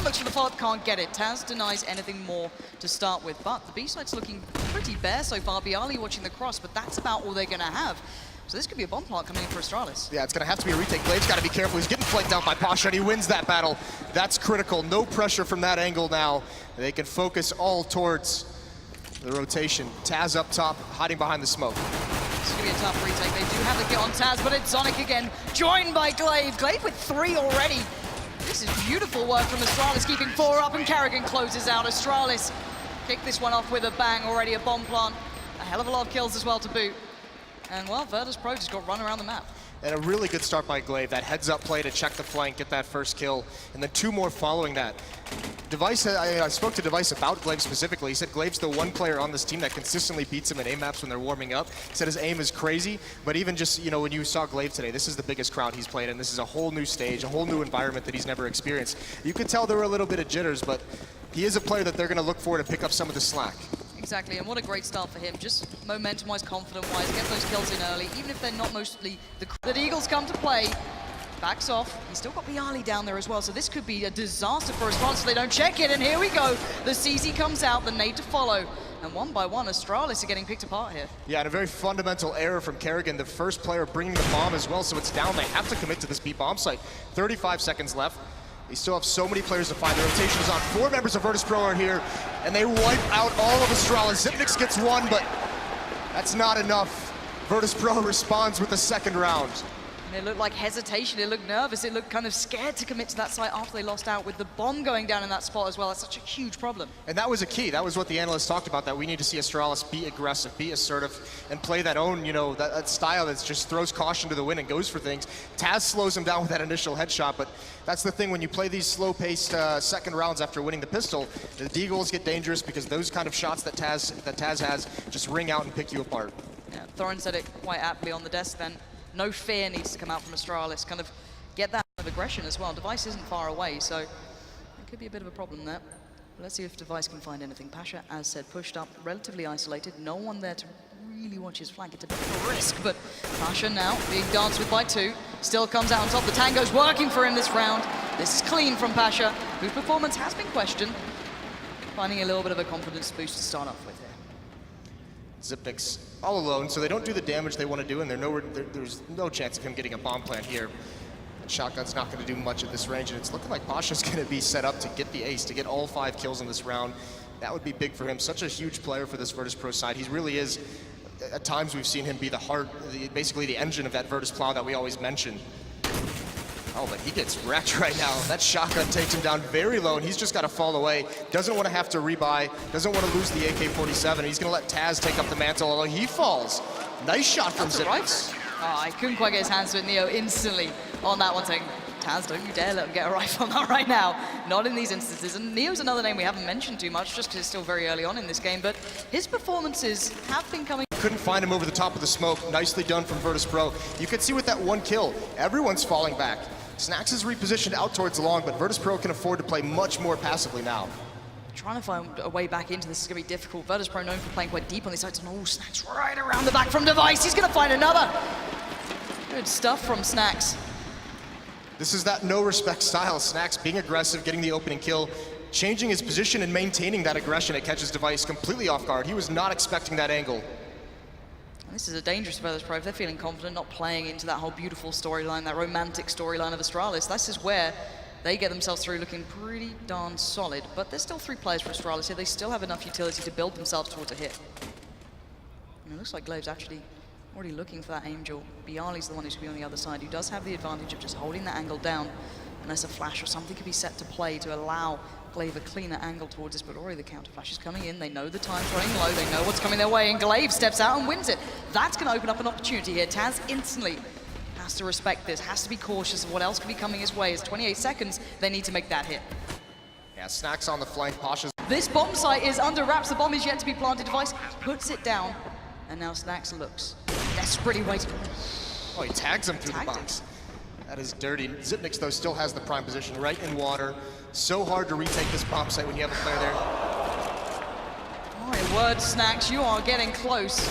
one, looks for the follow-up, can't get it. Taz denies anything more to start with, but the B-side's looking pretty bare so far. Bialy watching the cross, but that's about all they're going to have. So this could be a bomb plant coming in for Astralis. Yeah, it's going to have to be a retake. Glave's got to be careful. He's getting flanked out by Pasha, and he wins that battle. That's critical. No pressure from that angle now. They can focus all towards the rotation. Taz up top, hiding behind the smoke. This is going to be a tough retake. They do have the kill on Taz, but it's Sonic again, joined by Glaive. Glaive with 3 already. This is beautiful work from Astralis, keeping 4 up, and Karrigan closes out. Astralis kick this one off with a bang. Already a bomb plant. A hell of a lot of kills as well to boot. And well, Virtus.pro just got run around the map. And a really good start by Glaive. That heads-up play to check the flank, get that first kill, and then 2 more following that. Device, I spoke to Device about Glaive specifically. He said Glaive's the one player on this team that consistently beats him in aim maps when they're warming up. He said his aim is crazy, but even just, you know, when you saw Glaive today, this is the biggest crowd he's played in. This is a whole new stage, a whole new environment that he's never experienced. You could tell there were a little bit of jitters, but he is a player that they're going to look for to pick up some of the slack. Exactly, and what a great start for him. Just momentum-wise, confident-wise, get those kills in early, even if they're not mostly the Eagles come to play. Backs off. He's still got Bialy down there as well, so this could be a disaster for Astralis if they don't check it. And here we go. The CZ comes out, the nade to follow. And one by one, Astralis are getting picked apart here. Yeah, and a very fundamental error from Karrigan, the first player bringing the bomb as well, so it's down. They have to commit to this B bomb site. 35 seconds left. They still have so many players to find. The rotation is on. 4 members of Virtus.pro are here, and they wipe out all of Astralis. Xyp9x gets 1, but that's not enough. Virtus.pro responds with the second round. And it looked like hesitation, it looked nervous, it looked kind of scared to commit to that site after they lost out with the bomb going down in that spot as well. That's such a huge problem. And that was a key. That was what the analysts talked about, that we need to see Astralis be aggressive, be assertive, and play that own, you know, that style that just throws caution to the wind and goes for things. Taz slows him down with that initial headshot, but that's the thing when you play these slow-paced second rounds after winning the pistol, the deagles get dangerous because those kind of shots that Taz has just ring out and pick you apart. Yeah, Thorin said it quite aptly on the desk then. No fear needs to come out from Astralis. Kind of get that kind of aggression as well. Device isn't far away, so it could be a bit of a problem there. But let's see if Device can find anything. Pasha, as said, pushed up, relatively isolated. No one there to really watch his flank. It's a bit of a risk, but Pasha now being danced with by 2. Still comes out on top. The tango's working for him this round. This is clean from Pasha, whose performance has been questioned. Finding a little bit of a confidence boost to start off with here. Xyp9x all alone, so they don't do the damage they want to do, and there's no chance of him getting a bomb plant here. Shotgun's not going to do much at this range, and it's looking like Pasha's going to be set up to get the ace, to get all 5 kills in this round. That would be big for him. Such a huge player for this Virtus.pro side. He really is. At times we've seen him be the heart, basically the engine of that Virtus plow that we always mention. Oh, but he gets wrecked right now. That shotgun takes him down very low, and he's just got to fall away. Doesn't want to have to rebuy, doesn't want to lose the AK-47. He's going to let Taz take up the mantle, although he falls. Nice shot from Xyp9x. Oh, I couldn't quite get his hands to it. Neo instantly on that one saying, Taz, don't you dare let him get a rifle on that right now. Not in these instances. And Neo's another name we haven't mentioned too much, just because it's still very early on in this game, but his performances have been coming. Couldn't find him over the top of the smoke. Nicely done from Virtus.pro. You could see with that 1 kill, everyone's falling back. Snax is repositioned out towards the long, but Virtus.pro can afford to play much more passively now. Trying to find a way back into this is going to be difficult. Virtus.pro known for playing quite deep on these sides. And oh, Snax right around the back from Device. He's going to find another. Good stuff from Snax. This is that no-respect style. Snax being aggressive, getting the opening kill, changing his position and maintaining that aggression. It catches Device completely off guard. He was not expecting that angle. And this is a dangerous Virtus.pro. If they're feeling confident, not playing into that whole beautiful storyline, that romantic storyline of Astralis, this is where they get themselves through looking pretty darn solid. But there's still 3 players for Astralis here. They still have enough utility to build themselves towards a hit. And it looks like Glaive's actually already looking for that Angel. Bialy's the one who's going to be on the other side, who does have the advantage of just holding that angle down. Unless a flash or something could be set to play to allow Glaive a cleaner angle towards this, but already the counter flash is coming in. They know the time's running low, they know what's coming their way, and Glaive steps out and wins it. That's going to open up an opportunity here. Taz instantly has to respect this, has to be cautious of what else could be coming his way. It's 28 seconds, they need to make that hit. Yeah, Snax on the flank, Pasha's. This bomb site is under wraps, the bomb is yet to be planted. Device puts it down, and now Snax looks desperately waiting. Oh, he tags him through the box. That is dirty. Xyp9x, though, still has the prime position right in water. So hard to retake this bomb site when you have a player there. My word, Snax, you are getting close.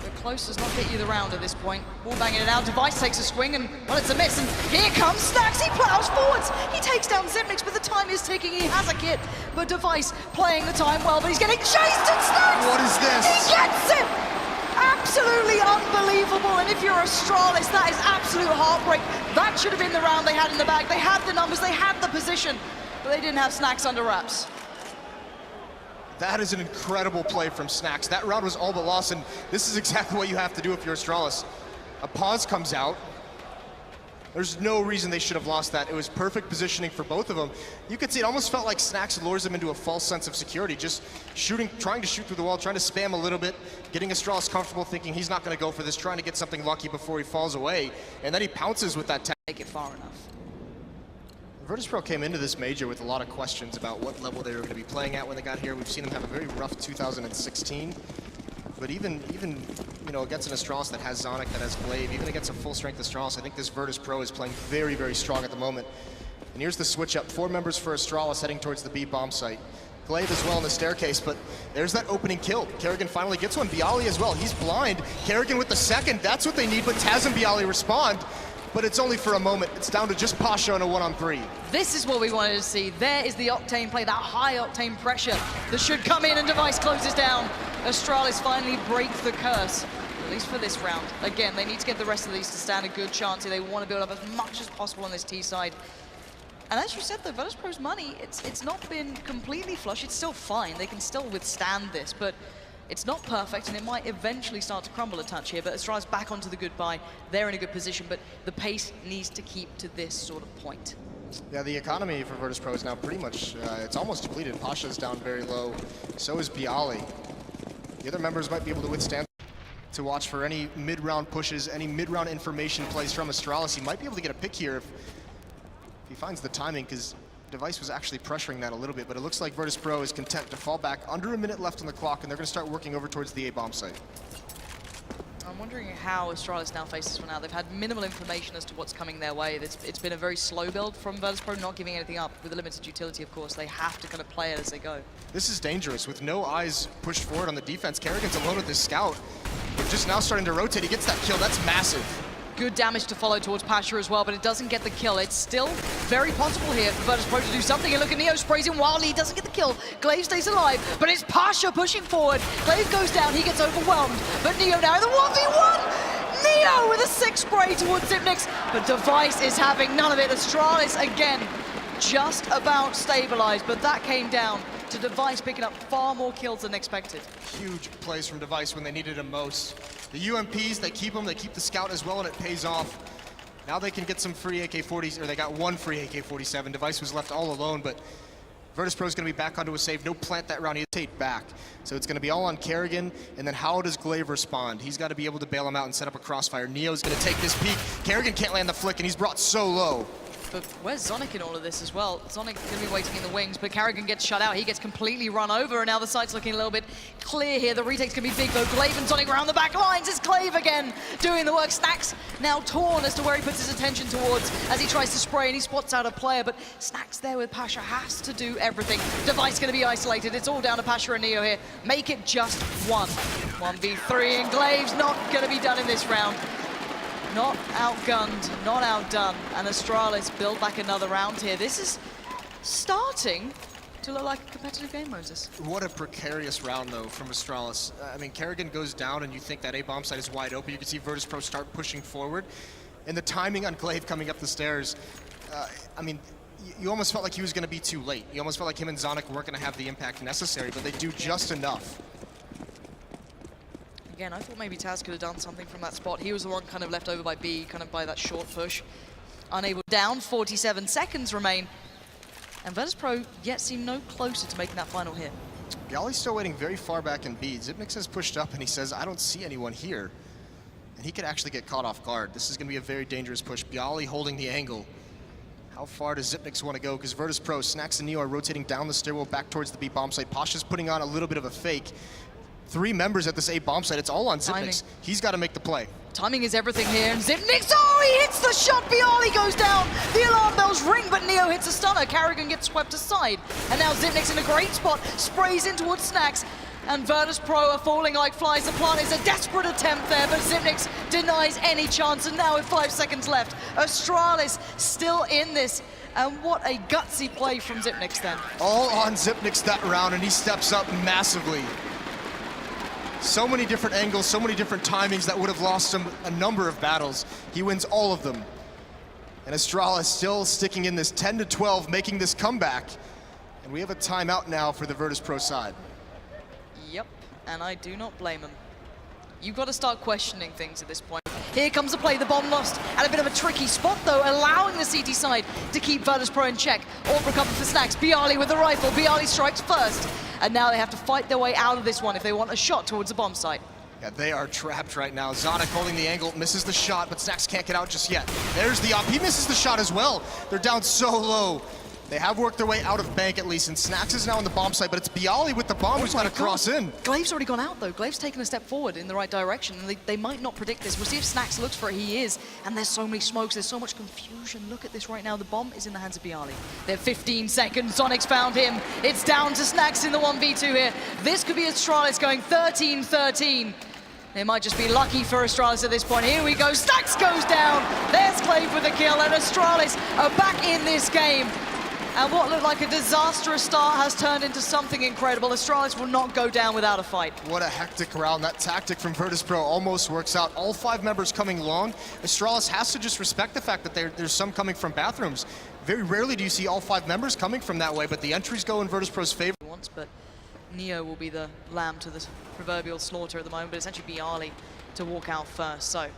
You're close does not get you the round at this point. Wall banging it out, Device takes a swing, and well, it's a miss, and here comes Snax, he plows forwards! He takes down Zipnix, but the time is ticking, he has a kit, but Device playing the time well, but he's getting chased, and Snax! What is this? He gets it! Absolutely unbelievable, and if you're Astralis, that is absolute heartbreak. That should have been the round they had in the bag. They had the numbers, they had the position, but they didn't have Snax under wraps. That is an incredible play from Snax. That round was all but lost, and this is exactly what you have to do if you're Astralis. A pause comes out. There's no reason they should have lost that. It was perfect positioning for both of them. You could see it almost felt like Snax lures them into a false sense of security, just shooting, trying to shoot through the wall, trying to spam a little bit, getting Astralis comfortable, thinking he's not going to go for this, trying to get something lucky before he falls away, and then he pounces with that. Make it far enough. Virtus.pro came into this major with a lot of questions about what level they were going to be playing at when they got here. We've seen them have a very rough 2016, but even you know, against an Astralis that has Zonic, that has Glaive, even against a full-strength Astralis, I think this Virtus.pro is playing very, very strong at the moment. And here's the switch up. 4 members for Astralis heading towards the B bomb site. Glaive as well in the staircase, but there's that opening kill. Kerrigan finally gets one. Bialy as well. He's blind. Kerrigan with the second. That's what they need, but Taz and Bialy respond. But it's only for a moment. It's down to just Pasha and a 1-on-3. This is what we wanted to see. There is the Octane play, that high Octane pressure that should come in, and Device closes down. Astralis finally break the curse, at least for this round. Again, they need to get the rest of these to stand a good chance here. They want to build up as much as possible on this T side. And as you said, though, Virtus.pro's money, it's not been completely flush. It's still fine. They can still withstand this, but it's not perfect, and it might eventually start to crumble a touch here, but Astralis back onto the goodbye. They're in a good position, but the pace needs to keep to this sort of point. Yeah, the economy for Virtus.pro is now pretty much, it's almost depleted. Pasha's down very low, so is Bialy. The other members might be able to withstand. To watch for any mid-round pushes, any mid-round information plays from Astralis. He might be able to get a pick here if he finds the timing, because Device was actually pressuring that a little bit, but it looks like Virtus.pro is content to fall back under a minute left on the clock, and they're going to start working over towards the A bomb site. I'm wondering how Astralis now faces for now. They've had minimal information as to what's coming their way. It's been a very slow build from Virtus.pro, not giving anything up. With a limited utility, of course, they have to kind of play it as they go. This is dangerous. With no eyes pushed forward on the defense, Kerrigan's alone with his scout. They're just now starting to rotate. He gets that kill. That's massive. Good damage to follow towards Pasha as well, but it doesn't get the kill. It's still very possible here for Virtus.pro to do something. And look at Neo, sprays him wildly. He doesn't get the kill. Glaive stays alive, but it's Pasha pushing forward. Glaive goes down. He gets overwhelmed, but Neo now in the 1v1. Neo with a 6 spray towards Zipnix, but Device is having none of it. Astralis again just about stabilized, but that came down to Device picking up far more kills than expected. Huge plays from Device when they needed him most. The UMPs, they keep the scout as well, and it pays off. Now they can get some free AK-40s, or they got one free AK-47. Device was left all alone, but Virtus.pro is going to be back onto a save. No plant that round, he take back. So it's going to be all on Kerrigan, and then how does Glaive respond? He's got to be able to bail him out and set up a crossfire. Neo's going to take this peek. Kerrigan can't land the flick, and he's brought so low. But where's Zonic in all of this as well? Zonic going to be waiting in the wings, but Kerrigan gets shut out. He gets completely run over, and now the site's looking a little bit clear here. The retake's going to be big, though. Glaive and Zonic around the back lines. It's Glaive again doing the work. Snax now torn as to where he puts his attention towards as he tries to spray, and he spots out a player, but Snax there with Pasha has to do everything. Device going to be isolated. It's all down to Pasha and Neo here. Make it just one. 1v3, and Glaive's not going to be done in this round. Not outgunned, not outdone, and Astralis build back another round here. This is starting to look like a competitive game, Moses. What a precarious round, though, from Astralis. I mean, Kerrigan goes down, and you think that A-bomb site is wide open. You can see Virtus.pro start pushing forward, and the timing on Glaive coming up the stairs, I mean, you almost felt like he was going to be too late. You almost felt like him and Zonic weren't going to have the impact necessary, but they do just enough. Again, I thought maybe Taz could have done something from that spot. He was the one kind of left over by B, kind of by that short push. Unable down, 47 seconds remain. And Virtus.pro yet seem no closer to making that final hit. Bialy's still waiting very far back in B. Zipnix has pushed up and he says, I don't see anyone here. And he could actually get caught off guard. This is going to be a very dangerous push. Bialy holding the angle. How far does Zipnix want to go? Because Virtus.pro, Snax and Neo are rotating down the stairwell back towards the B bomb site. Pasha's putting on a little bit of a fake. 3 members at this A bomb site. It's all on Zipnix. He's got to make the play. Timing is everything here, and Zipnix, oh, he hits the shot. Bialy goes down. The alarm bells ring, but Neo hits a stunner. Kerrigan gets swept aside, and now Zipnix in a great spot, sprays in towards Snax. and Virtus Pro are falling like flies. The plant is a desperate attempt there, but Zipnix denies any chance, and now with 5 seconds left, Astralis still in this. And what a gutsy play from Zipnix then. All on Zipnix that round, and he steps up massively. So many different angles, so many different timings that would have lost him a number of battles. He wins all of them. And Astralis still sticking in this 10-12, making this comeback. And we have a timeout now for the Virtus Pro side. Yep, and I do not blame him. You've got to start questioning things at this point. Here comes the play, the bomb lost at a bit of a tricky spot though, allowing the CT side to keep Virtus Pro in check. Orb recovered for Snax, Bialy with the rifle, Bialy strikes first. And now they have to fight their way out of this one if they want a shot towards the bomb site. Yeah, they are trapped right now. Zonic holding the angle, misses the shot, but Snax can't get out just yet. There's the op, he misses the shot as well. They're down so low. They have worked their way out of bank at least, and Snax is now on the bomb site, but it's Bialy with the bomb who's going to cross in. Glaive's already gone out though. Glaive's taken a step forward in the right direction, and they might not predict this. We'll see if Snax looks for it. He is, and there's so many smokes, there's so much confusion. Look at this right now. The bomb is in the hands of Bialy. They have 15 seconds. Zonic's found him. It's down to Snax in the 1v2 here. This could be Astralis going 13-13. It might just be lucky for Astralis at this point. Here we go. Snax goes down. There's Glaive with the kill, and Astralis are back in this game. And what looked like a disastrous start has turned into something incredible. Astralis will not go down without a fight. What a hectic round. That tactic from Virtus Pro almost works out. All 5 members coming long. Astralis has to just respect the fact that there's some coming from bathrooms. Very rarely do you see all 5 members coming from that way, but the entries go in Virtus Pro's favor. But Neo will be the lamb to the proverbial slaughter at the moment, but it's actually Bialy to walk out first. So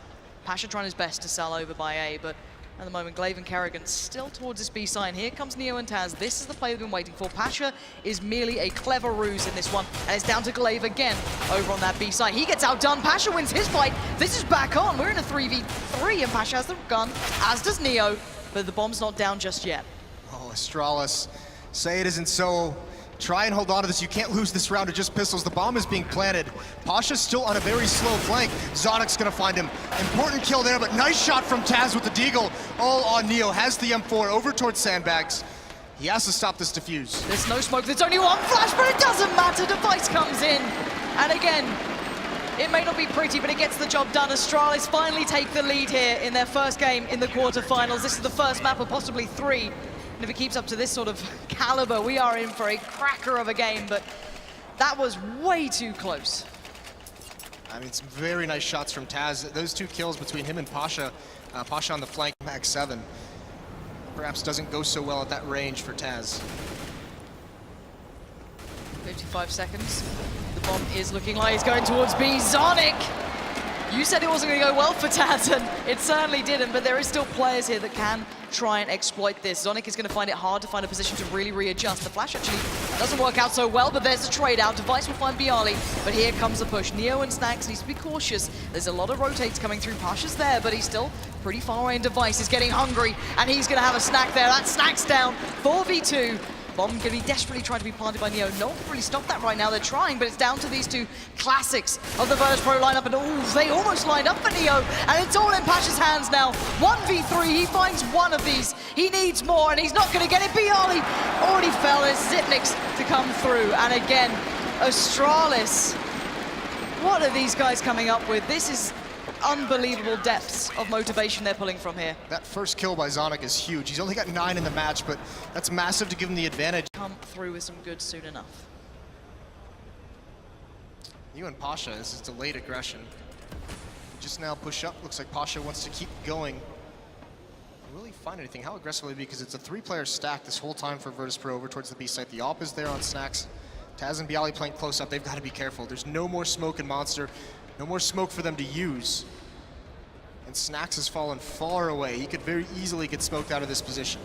Pasha trying his best to sell over by A, but at the moment, Glaive and Kerrigan still towards this B side. Here comes Neo and Taz. This is the play they've been waiting for. Pasha is merely a clever ruse in this one, and it's down to Glaive again over on that B side. He gets outdone. Pasha wins his fight. This is back on. We're in a 3v3, and Pasha has the gun, as does Neo, but the bomb's not down just yet. Oh, Astralis, say it isn't so. Try and hold on to this. You can't lose this round to just pistols. The bomb is being planted. Pasha's still on a very slow flank. Zonic's gonna find him. Important kill there, but nice shot from Taz with the deagle. All on Neo, has the M4 over towards sandbags. He has to stop this defuse. There's no smoke, there's only one flash, but it doesn't matter. Device comes in. And again, it may not be pretty, but it gets the job done. Astralis finally take the lead here in their first game in the quarterfinals. This is the first map of possibly 3. And if it keeps up to this sort of caliber, we are in for a cracker of a game, but that was way too close. I mean, some very nice shots from Taz. Those 2 kills between him and Pasha, Pasha on the flank, Mag 7, perhaps doesn't go so well at that range for Taz. 55 seconds. The bomb is looking like it's going towards B. Zonic! You said it wasn't going to go well for Taz, and it certainly didn't, but there is still players here that can try and exploit this. Zonic is going to find it hard to find a position to really readjust. The flash actually doesn't work out so well, but there's a trade out. Device will find Bialy, but here comes the push. Neo and Snax needs to be cautious. There's a lot of rotates coming through. Pasha's there, but he's still pretty far away, and Device is getting hungry, and he's going to have a snack there. That Snax down, 4v2. Bomb going to be desperately trying to be planted by Neo. No one can really stop that right now. They're trying, but it's down to these 2 classics of the Virtus Pro lineup. And oh, they almost lined up for Neo. And it's all in Pasha's hands now. 1v3, he finds one of these. He needs more, and he's not going to get it. Bialy already fell. There's Zipnix to come through. And again, Astralis. What are these guys coming up with? This is unbelievable depths of motivation they're pulling from here. That first kill by Zonic is huge. He's only got 9 in the match, but that's massive to give him the advantage. Come through with some good soon enough. You and Pasha, this is delayed aggression. Just now push up, looks like Pasha wants to keep going. Really find anything, how aggressively, because it's a 3-player stack this whole time for Virtus Pro over towards the B site. The op is there on Snax. Taz and Bialy playing close up, they've got to be careful. There's no more smoke in Monster. No more smoke for them to use. And Snax has fallen far away. He could very easily get smoked out of this position.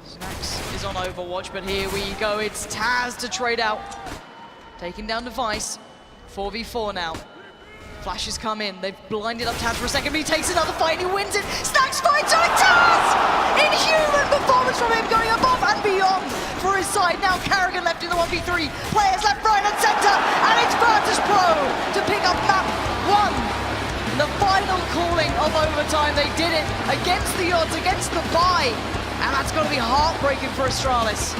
Snax is on Overwatch, but here we go. It's Taz to trade out. Taking down Device. 4v4 now. Flashes come in. They've blinded up Taz for a second, but he takes another fight and he wins it. Snax fights on Taz! Inhuman performance from him, going above and beyond for his side. Now Kerrigan left in the 1v3. Players left, right and center. And it's Virtus Pro to pick up map 1. The final calling of overtime. They did it against the odds, against the buy. And that's going to be heartbreaking for Astralis.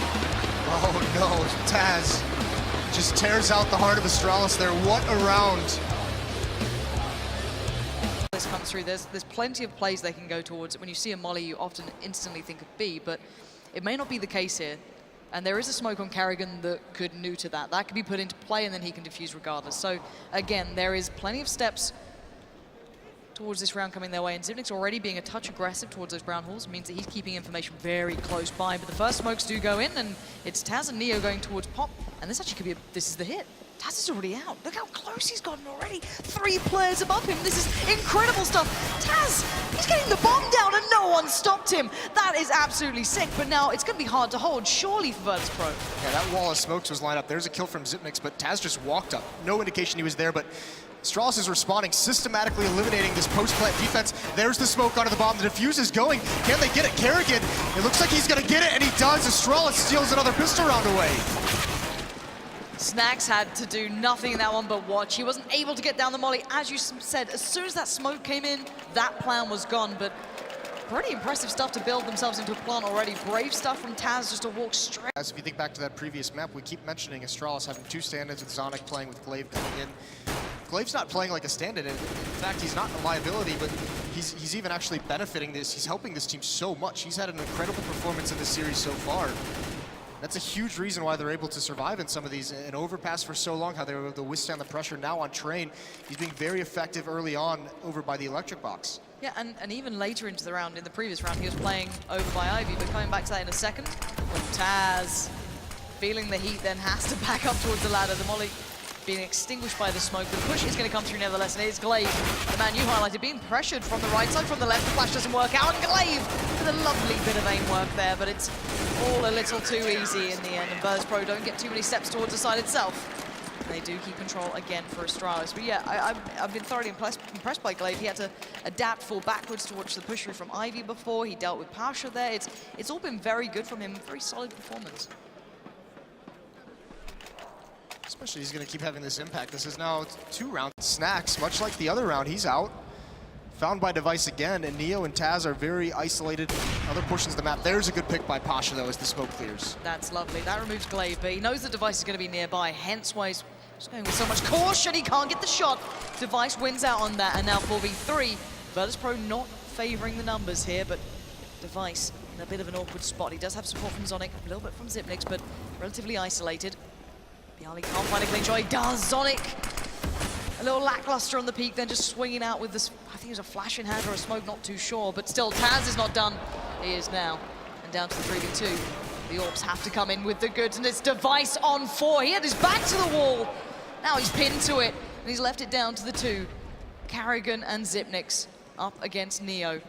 Oh no, Taz. Just tears out the heart of Astralis there. What a round. This comes through. There's plenty of plays they can go towards. When you see a molly, you often instantly think of B, but it may not be the case here. And there is a smoke on Kerrigan that could neuter that. That could be put into play, and then he can defuse regardless. So, again, there is plenty of steps towards this round coming their way, and Zipnik's already being a touch aggressive towards those brown halls, means that he's keeping information very close by. But the first smokes do go in, and it's Taz and Neo going towards Pop, and this actually could be this is the hit. Taz is already out. Look how close he's gotten already. 3 players above him. This is incredible stuff. Taz, he's getting the bomb down and no one stopped him. That is absolutely sick, but now it's going to be hard to hold, surely, for Virtus Pro. Yeah, that wall of smokes was lined up. There's a kill from Zipnix, but Taz just walked up. No indication he was there, but Astralis is responding, systematically eliminating this post-plant defense. There's the smoke onto the bomb. The defuse is going. Can they get it? Kerrigan, it looks like he's going to get it, and he does. Astralis steals another pistol round away. Snacks had to do nothing in that one but watch. He wasn't able to get down the molly. As you said, as soon as that smoke came in, that plan was gone. But pretty impressive stuff to build themselves into a plan already. Brave stuff from Taz just to walk straight. As if you think back to that previous map, we keep mentioning Astralis having 2 stand-ins with Zonic playing with Glaive coming in. Glaive's not playing like a stand-in. In fact, he's not a liability, but he's even actually benefiting this. He's helping this team so much. He's had an incredible performance in this series so far. That's a huge reason why they're able to survive in some of these. An overpass for so long, how they were able to withstand the pressure. Now on Train, he's being very effective early on over by the electric box. Yeah, and even later into the round, in the previous round, he was playing over by Ivy, but coming back to that in a second. Taz, feeling the heat, then has to back up towards the ladder. The molly being extinguished by the smoke. The push is going to come through nevertheless, and it is Glaive, the man you highlighted, being pressured from the right side, from the left. The flash doesn't work out, and Glaive with a lovely bit of aim work there, but it's all a little too easy in the end, and Virtus Pro don't get too many steps towards the side itself. And they do keep control again for Astralis. But yeah, I've been thoroughly impressed by Glaive. He had to adapt, fall backwards to watch the push through from Ivy before. He dealt with Pasha there. It's all been very good from him, very solid performance. Especially he's going to keep having this impact. This is now 2 rounds. Snacks, much like the other round, he's out. Found by Device again, and Neo and Taz are very isolated. Other portions of the map. There's a good pick by Pasha, though, as the smoke clears. That's lovely. That removes Glaive, but he knows the Device is going to be nearby, hence why he's just going with so much caution. He can't get the shot. Device wins out on that, and now 4v3. Virtus Pro not favoring the numbers here, but Device in a bit of an awkward spot. He does have support from Zonic, a little bit from Zipnix, but relatively isolated. Bialy can't find a clean shot. He does. Zonic, a little lackluster on the peak, then just swinging out with this, I think it was a flash in hand or a smoke, not too sure. But still, Taz is not done. He is now. And down to the 3v2. The Orbs have to come in with the goods, and it's Device on 4. He had his back to the wall. Now he's pinned to it, and he's left it down to the 2. Kerrigan and Zipnix up against Neo.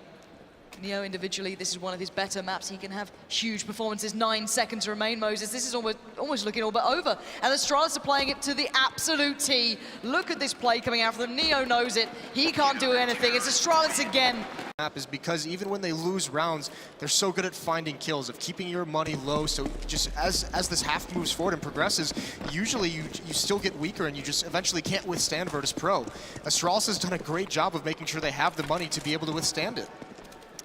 Neo individually, this is one of his better maps. He can have huge performances. 9 seconds remain, Moses. This is almost looking all but over. And Astralis are playing it to the absolute T. Look at this play coming out for them. Neo knows it. He can't do anything. It's Astralis again. Map is because even when they lose rounds, they're so good at finding kills, of keeping your money low. So just as this half moves forward and progresses, usually you still get weaker and you just eventually can't withstand Virtus Pro. Astralis has done a great job of making sure they have the money to be able to withstand it.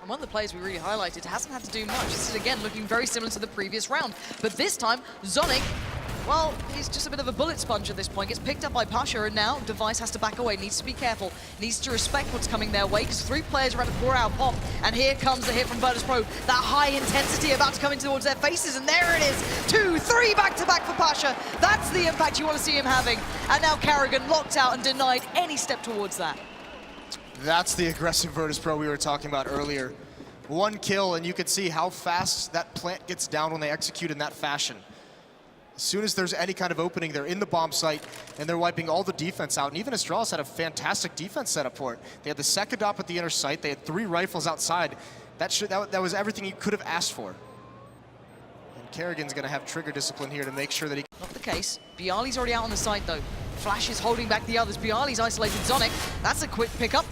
And one of the players we really highlighted hasn't had to do much. This is, again, looking very similar to the previous round. But this time, Zonic, well, he's just a bit of a bullet sponge at this point. Gets picked up by Pasha, and now Device has to back away. Needs to be careful. Needs to respect what's coming their way, because 3 players are about to pour out Pop. And here comes the hit from Virtus Pro. That high intensity about to come in towards their faces, and there it is. 2, 3 back-to-back for Pasha. That's the impact you want to see him having. And now Kerrigan locked out and denied any step towards that. That's the aggressive Virtus Pro we were talking about earlier. 1 kill, and you can see how fast that plant gets down when they execute in that fashion. As soon as there's any kind of opening, they're in the bomb site, and they're wiping all the defense out. And even Astralis had a fantastic defense setup for it. They had the second op at the inner site. They had 3 rifles outside. That was everything you could have asked for. And Kerrigan's going to have trigger discipline here to make sure that he... Not the case. Bialy's already out on the site, though. Flash is holding back the others. Bialy's isolated Zonic. That's a quick pickup.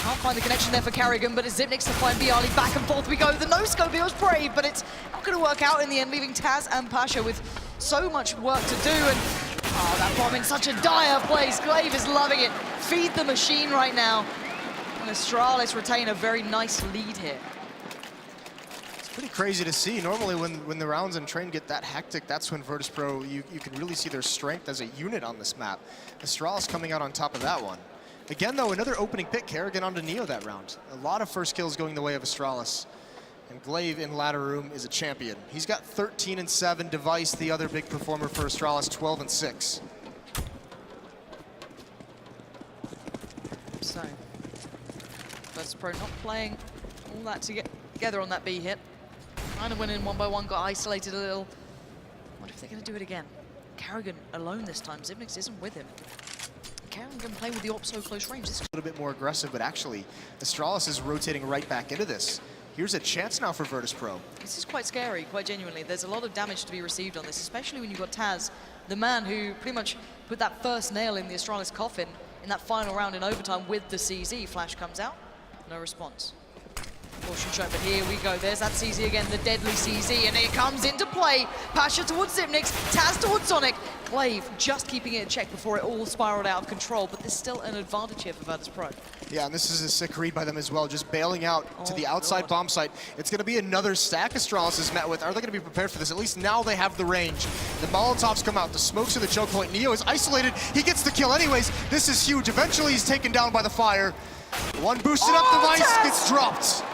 Can't find the connection there for Kerrigan, but it's Zipnix to find Bialy. Back and forth we go. The no-scope, it was brave, but it's not going to work out in the end, leaving Taz and Pasha with so much work to do. And oh, that bomb in such a dire place. Glaive is loving it. Feed the machine right now. And Astralis retain a very nice lead here. Pretty crazy to see. Normally when the rounds in train get that hectic, that's when Virtus Pro, you can really see their strength as a unit on this map. Astralis coming out on top of that one. Again though, another opening pick, Kerrigan onto Neo that round. A lot of first kills going the way of Astralis. And Glaive in ladder room is a champion. He's got 13 and 7, Device, the other big performer for Astralis, 12 and 6. So, Virtus Pro not playing all that together on that B hit. Trying to win in one by one, got isolated a little. What if they're going to do it again? Kerrigan alone this time. Zipnix isn't with him. Kerrigan can play with the AWP so close range. This A little bit more aggressive, but actually, Astralis is rotating right back into this. Here's a chance now for Virtus Pro. This is quite scary, quite genuinely. There's a lot of damage to be received on this, especially when you've got Taz, the man who pretty much put that first nail in the Astralis coffin in that final round in overtime with the CZ. Flash comes out, no response. Caution shot, but here we go. There's that CZ again, the deadly CZ, and it comes into play. Pasha towards Zipnix, Taz towards Sonic. Glaive just keeping it in check before it all spiraled out of control, but there's still an advantage here for Virtus Pro. Yeah, and this is a sick read by them as well, just bailing out to the outside bomb site. It's going to be another stack Astralis is met with. Are they going to be prepared for this? At least now they have the range. The Molotovs come out, the smokes to the choke point. Neo is isolated. He gets the kill anyways. This is huge. Eventually he's taken down by the fire. One boosted up device Taz! gets dropped.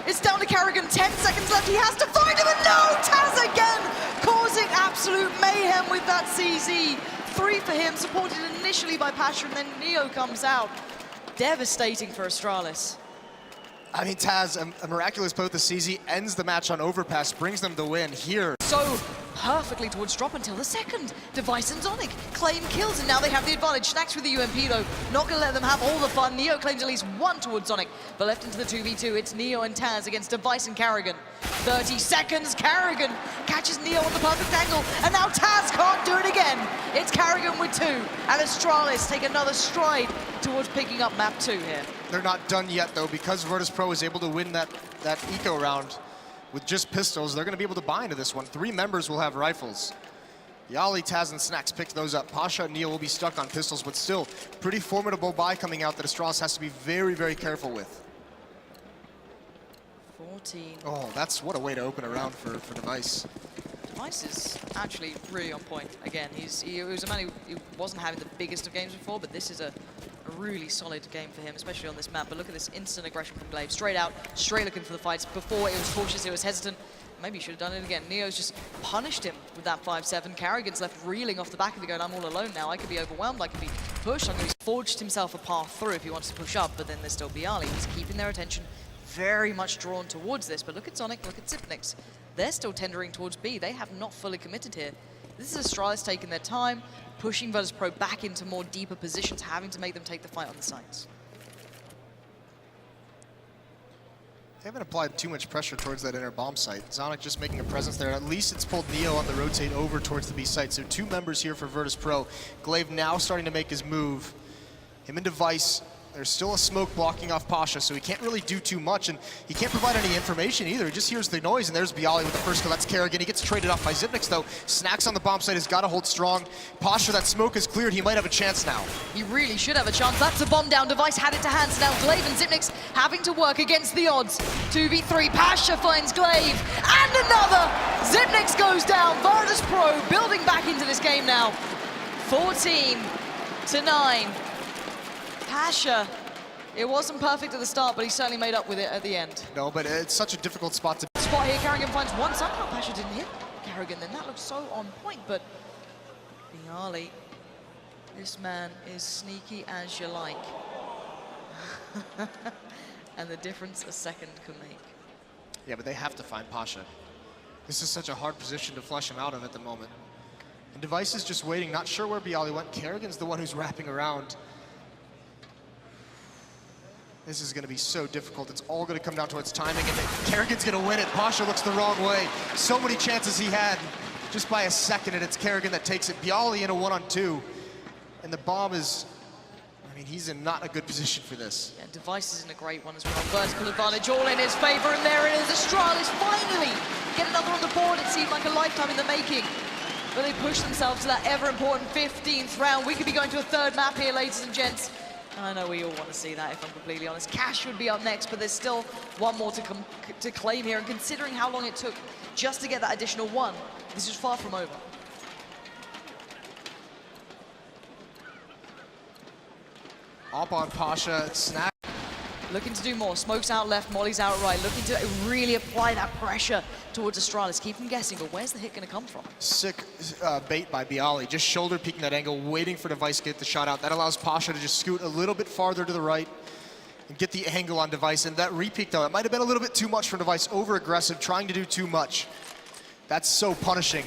It's down to Kerrigan, 10 seconds left, he has to find him, and no! Taz again, causing absolute mayhem with that CZ. 3 for him, supported initially by Pasha, and then Neo comes out. Devastating for Astralis. I mean, Taz, a miraculous play with the CZ, ends the match on overpass, brings them the win here. So perfectly towards drop until the second. Device and Sonic claim kills, and now they have the advantage. Snacks with the UMP though, not gonna let them have all the fun. Neo claims at least 1 towards Sonic, but left into the 2v2, it's Neo and Taz against Device and Kerrigan. 30 seconds, Kerrigan catches Neo on the perfect angle, and now Taz can't do it again. It's Kerrigan with 2, and Astralis take another stride towards picking up map 2 here. They're not done yet though, because Virtus Pro is able to win that eco round with just pistols. They're going to be able to buy into this one. 3 members will have rifles. Yali, Taz, and Snacks picked those up. Pasha and Neo will be stuck on pistols, but still pretty formidable buy coming out that Astralis has to be very, very careful with. 14. Oh, that's what a way to open a round for Device. Device is actually really on point. Again, he was a man who wasn't having the biggest of games before, but this is a really solid game for him, especially on this map. But look at this instant aggression from Glaive. Straight out, straight looking for the fights. Before it was cautious, it was hesitant. Maybe he should have done it again. Neo's just punished him with that 5-7. Kerrigan's left reeling off the back of it going, I'm all alone now. I could be overwhelmed, I could be pushed. I'm going to be forged himself a path through if he wants to push up, but then there's still Bialy. He's keeping their attention very much drawn towards this. But look at Sonic, look at Zipnix. They're still tendering towards B. They have not fully committed here. This is Astralis taking their time, pushing Virtus Pro back into more deeper positions, having to make them take the fight on the sides. They haven't applied too much pressure towards that inner bomb site. Zonic just making a presence there. At least it's pulled Neo on the rotate over towards the B site. So 2 members here for Virtus Pro. Glaive now starting to make his move. Him and Device. There's still a smoke blocking off Pasha, so he can't really do too much, and he can't provide any information either. He just hears the noise, and there's Bialy with the first kill. That's Kerrigan. He gets traded off by Zipnix, though. Snacks on the bomb site has got to hold strong. Pasha, that smoke is cleared. He might have a chance now. He really should have a chance. That's a bomb down. Device had it to hand. So now Glaive and Zipnix having to work against the odds. 2v3. Pasha finds Glaive, and another. Zipnix goes down. Virtus Pro building back into this game now. 14-9. Pasha, it wasn't perfect at the start, but he certainly made up with it at the end. No, but it's such a difficult spot to... Spot here, Kerrigan finds one. Somehow Pasha didn't hit Kerrigan then. That looks so on point, but Bialy, this man is sneaky as you like. And the difference a second can make. Yeah, but they have to find Pasha. This is such a hard position to flush him out of at the moment. And Device is just waiting, not sure where Bialy went. Kerrigan's the one who's wrapping around. This is going to be so difficult. It's all going to come down towards timing, and Kerrigan's going to win it. Pasha looks the wrong way. So many chances he had just by a second, and it's Kerrigan that takes it. Bialy in a 1-on-2, and the bomb is, I mean, he's in not a good position for this. Yeah, Device is in a great one as well. Vertical advantage all in his favor, and there it is. Astralis finally get another on the board. It seemed like a lifetime in the making, but they push themselves to that ever-important 15th round. We could be going to a 3rd map here, ladies and gents. I know we all want to see that, if I'm completely honest. Cash would be up next, but there's still one more to claim here. And considering how long it took just to get that additional one, this is far from over. Up on Pasha, snap. Looking to do more. Smoke's out left, Molly's out right. Looking to really apply that pressure towards Astralis. Keep them guessing, but where's the hit going to come from? Sick bait by Bialy. Just shoulder peeking that angle, waiting for Device to get the shot out. That allows Pasha to just scoot a little bit farther to the right and get the angle on Device. And that repeat, though, it might have been a little bit too much from Device. Over-aggressive, trying to do too much. That's so punishing.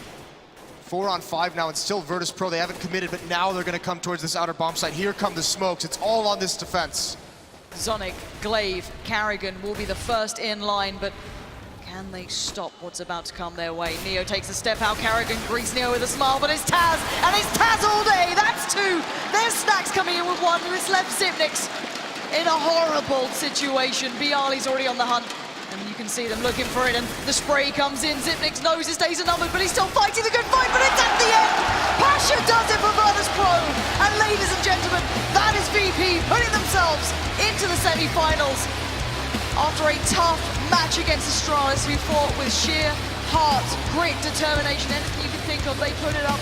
4 on 5 now, and still Virtus Pro. They haven't committed, but now they're going to come towards this outer bomb site. Here come the smokes. It's all on this defense. Zonic, Glaive, Carrigan will be the first in line, but can they stop what's about to come their way? Neo takes a step out, Carrigan greets Neo with a smile, but it's Taz, and it's Taz all day! That's 2! There's Snacks coming in with 1, it's left Zipnix in a horrible situation. Bialy's already on the hunt, and you can see them looking for it, and the spray comes in. Zipnix knows his days are numbered, but he's still fighting the good fight, but it's at the end! Pasha does it for Virtus Pro, and ladies and gentlemen, that is VP putting themselves into the semi-finals after a tough match against Astralis, who fought with sheer heart, grit, determination, anything you can think of. They put it up.